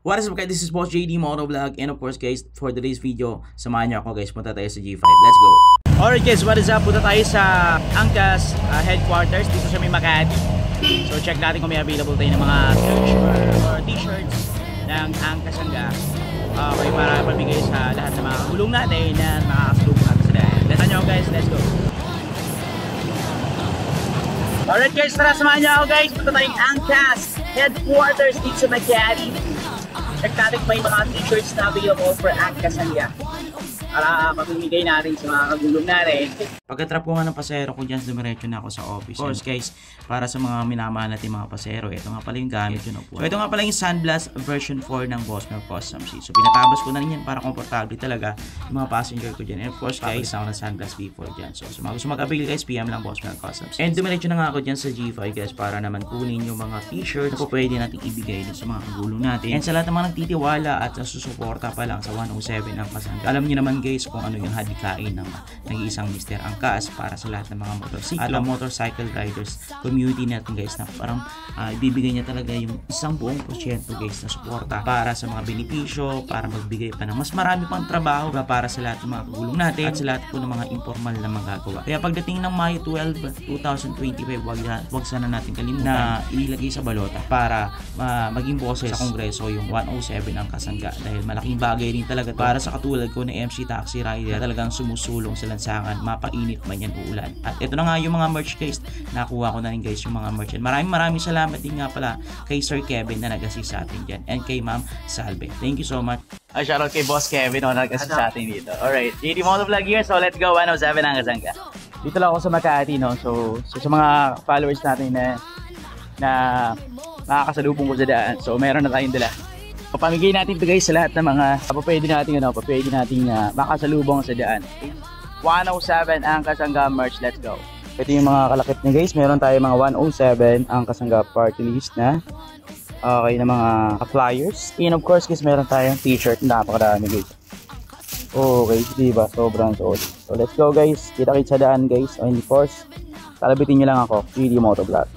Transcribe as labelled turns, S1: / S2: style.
S1: What is up guys, this is Boss JD Motovlog, and of course guys, for today's video, samahan niyo ako guys, punta tayo sa G5. Let's go! Alright guys, what is up? Punta tayo sa Angkas headquarters dito sa may Makati. So check natin kung may available tayo ng mga t-shirts ng Angkas Sangga. Okay, para pabigay sa lahat ng mga gulong natin na makakasulong natin sa dahil. Let's nyo guys, let's go! Alright guys, tara samahan niyo ako guys, punta tayong Angkas headquarters dito sa Makati. Check natin kung may mga t-shirts na available for Angkas Sangga para pamimigay natin sa mga kagulong natin. Pagkatrap ko nga ng pasero ko dyan, dumiretso na ako sa office. Of course guys, para sa mga minamahal natin mga pasero, ito nga pala yung gamit yun. So ito nga pala yung Sunblast version 4 ng Bossman Customs. So pinatabas ko na rin yan para komportable talaga yung mga passenger ko dyan. And of course guys, ako ng Sunblast V4 dyan. So sa mga gusto mag-avail guys, PM lang Bossman Customs. And dumiretso na nga ako dyan sa G5 guys para naman kunin yung mga t-shirts na pwede natin ibigay sa mga kagulong natin. And sa lahat ng mga nagtitiwala at susuporta pa lang sa 107 ang Kasangga. Alam niyo naman guys kung ano yung hadikain ng nag-iisang Mr. Angkas para sa lahat ng mga motorsiklo at ang motorcycle riders community natin guys, na parang ibibigay niya talaga yung isang buong porsyento guys na suporta para sa mga benepisyo, para magbigay pa ng mas marami pang trabaho para sa lahat ng mga kagulong natin at sa lahat po ng mga informal na magagawa. Kaya pagdating ng May 12, 2025, wag sana natin kalimutan na ilagay sa balota para maging boses sa Kongreso yung 107 ang Kasangga, dahil malaking bagay rin talaga para sa katulad ko na MC Taxi Rider, talagang sumusulong sa lansangan, mapainit man yan uulan. At ito na nga yung mga merch guys, nakuha ko na rin guys yung mga merch. Maraming salamat din nga pala kay Sir Kevin na nag-assist sa atin dyan, and kay Ma'am Salve. Thank you so much. Shoutout kay Boss Kevin na nag-assist sa atin dito. Alright, JD Motovlog here, so let's go 107 ang Kasangga. Dito lang ako sa Makati, no? So sa mga followers natin na makakasalubong ko sa daan, so meron na tayong dala. Papamigay natin ito guys sa lahat ng mga pwede natin makasalubong sa daan. 107 ang Kasangga merch, let's go. Ito yung mga kalakip niya guys, meron tayo mga 107 ang Kasangga party list na okay na mga flyers. And of course guys, meron tayong t-shirt, napakarami guys. Okay, diba? Sobrang solid. So let's go guys, kita-kits sa daan guys. O hindi force, kalabitin nyo lang ako, JD Motovlog.